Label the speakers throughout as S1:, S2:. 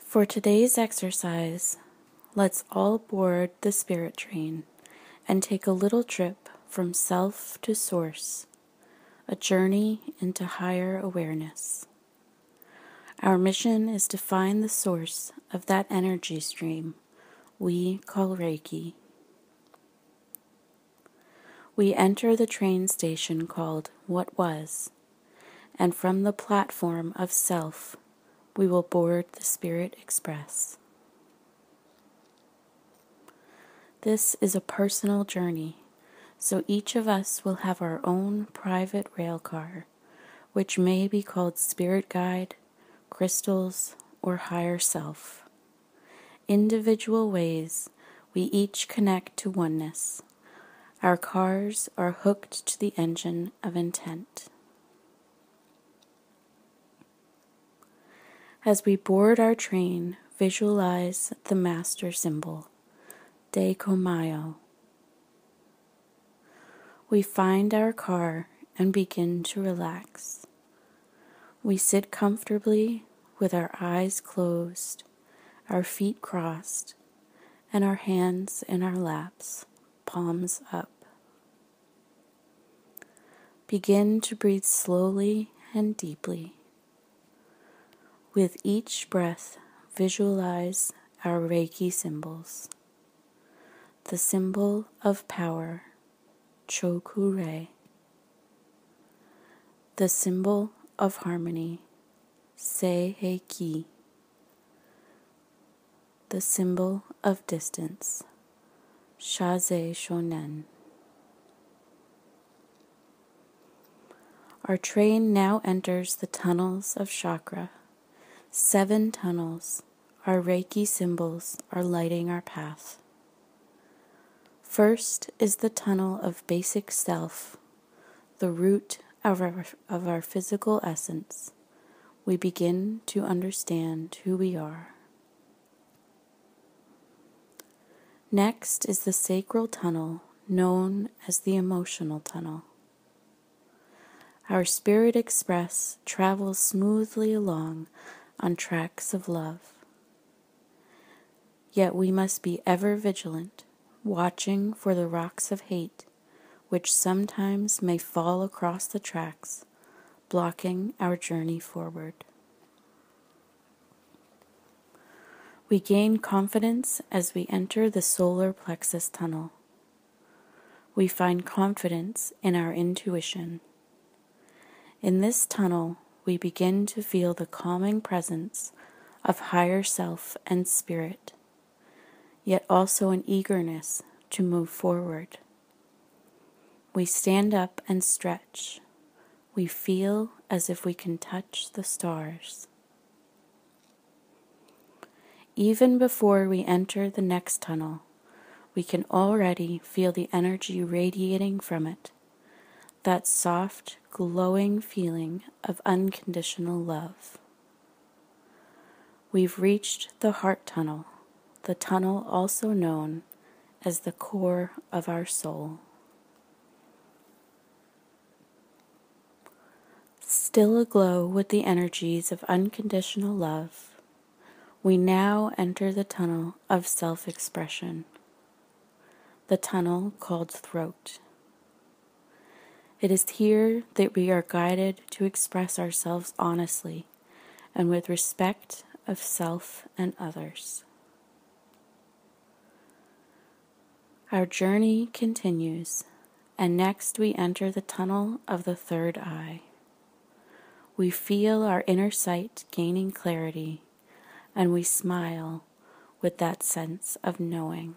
S1: For today's exercise, let's all board the spirit train and take a little trip from self to source, a journey into higher awareness. Our mission is to find the source of that energy stream we call Reiki. We enter the train station called What Was, and from the platform of self, we will board the Spirit Express. This is a personal journey, so each of us will have our own private rail car, which may be called Spirit Guide, Crystals, or Higher Self. Individual ways we each connect to oneness. Our cars are hooked to the engine of intent. As we board our train, visualize the master symbol, Deikomayo. We find our car and begin to relax. We sit comfortably with our eyes closed, our feet crossed, and our hands in our laps, palms up. Begin to breathe slowly and deeply. With each breath, visualize our Reiki symbols. The symbol of power, Chokure. The symbol of harmony, Seiheki. The symbol of distance, Shaze Shonen. Our train now enters the tunnels of chakra. 7 tunnels, our Reiki symbols are lighting our path. First is the tunnel of basic self, the root of our physical essence. We begin to understand who we are. Next is the sacral tunnel, known as the emotional tunnel. Our Spirit Express travels smoothly along on tracks of love. Yet we must be ever vigilant, watching for the rocks of hate, which sometimes may fall across the tracks, blocking our journey forward. We gain confidence as we enter the solar plexus tunnel. We find confidence in our intuition. In this tunnel, we begin to feel the calming presence of higher self and spirit, yet also an eagerness to move forward. We stand up and stretch. We feel as if we can touch the stars. Even before we enter the next tunnel, we can already feel the energy radiating from it, that soft, glowing feeling of unconditional love. We've reached the heart tunnel, the tunnel also known as the core of our soul. Still aglow with the energies of unconditional love, we now enter the tunnel of self-expression, the tunnel called throat. It is here that we are guided to express ourselves honestly and with respect of self and others. Our journey continues, and next we enter the tunnel of the third eye. We feel our inner sight gaining clarity, and we smile with that sense of knowing.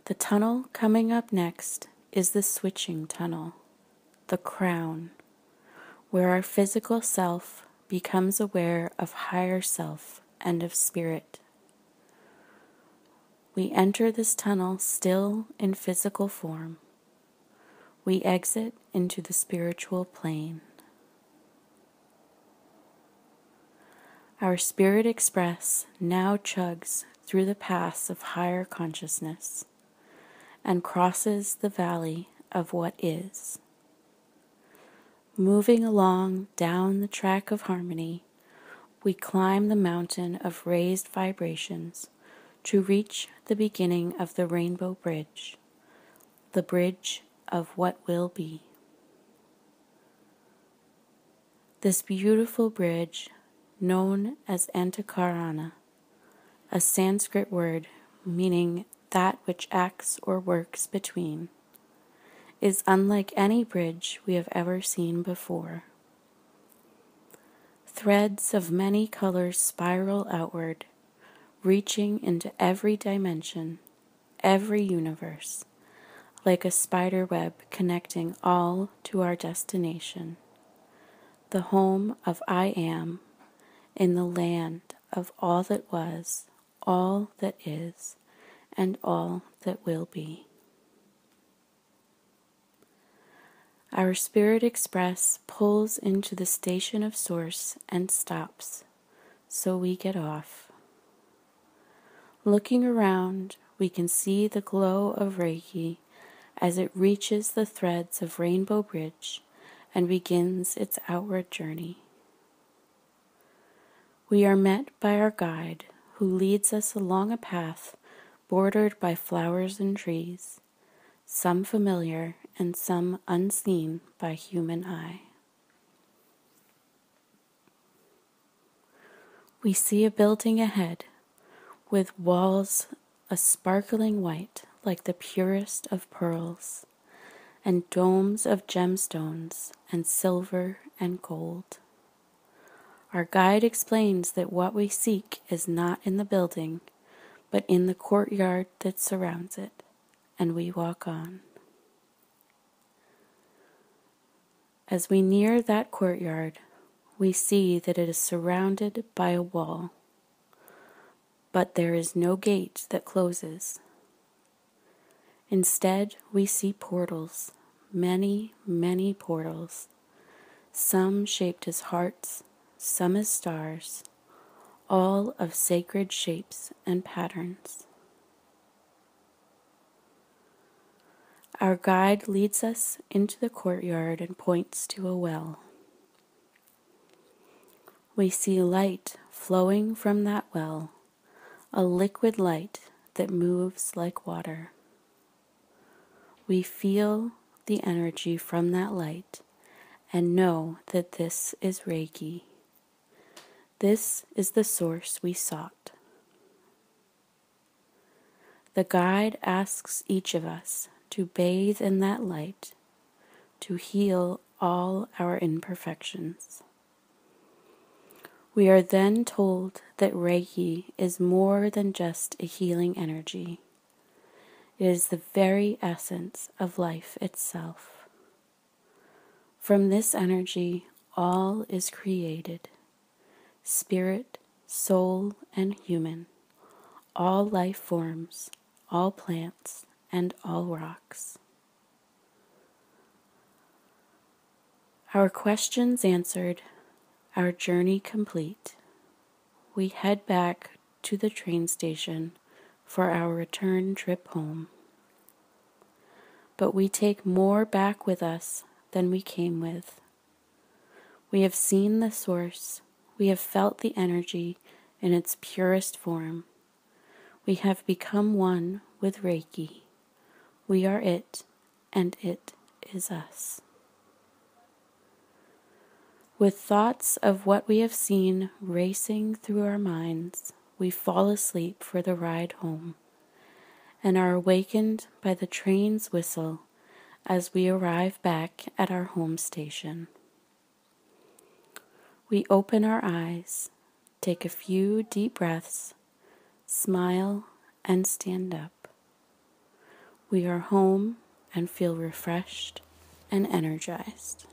S1: The tunnel coming up next is the switching tunnel, the crown, where our physical self becomes aware of higher self and of spirit. We enter this tunnel still in physical form. We exit into the spiritual plane. Our Spirit Express now chugs through the paths of higher consciousness and crosses the valley of what is. Moving along down the track of harmony, we climb the mountain of raised vibrations to reach the beginning of the Rainbow Bridge, the bridge of what will be. This beautiful bridge, known as Antakarana, a Sanskrit word meaning that which acts or works between, is unlike any bridge we have ever seen before. Threads of many colors spiral outward, reaching into every dimension, every universe, like a spider web connecting all to our destination, the home of I Am, in the land of all that was, all that is, and all that will be. Our Spirit Express pulls into the station of Source and stops, so we get off. Looking around, we can see the glow of Reiki as it reaches the threads of Rainbow Bridge and begins its outward journey. We are met by our guide, who leads us along a path bordered by flowers and trees, some familiar and some unseen by human eye. We see a building ahead, with walls a sparkling white like the purest of pearls, and domes of gemstones and silver and gold. Our guide explains that what we seek is not in the building, but in the courtyard that surrounds it, and we walk on. As we near that courtyard, we see that it is surrounded by a wall, but there is no gate that closes. Instead, we see portals, many, many portals, some shaped as hearts, some as stars, all of sacred shapes and patterns. Our guide leads us into the courtyard and points to a well. We see light flowing from that well, a liquid light that moves like water. We feel the energy from that light and know that this is Reiki. This is the source we sought. The guide asks each of us to bathe in that light, to heal all our imperfections. We are then told that Reiki is more than just a healing energy. It is the very essence of life itself. From this energy, all is created. Spirit, soul, and human, all life forms, all plants, and all rocks. Our questions answered, our journey complete, we head back to the train station for our return trip home. But we take more back with us than we came with. We have seen the source. We have felt the energy in its purest form. We have become one with Reiki. We are it, and it is us. With thoughts of what we have seen racing through our minds, we fall asleep for the ride home, and are awakened by the train's whistle as we arrive back at our home station. We open our eyes, take a few deep breaths, smile, and stand up. We are home and feel refreshed and energized.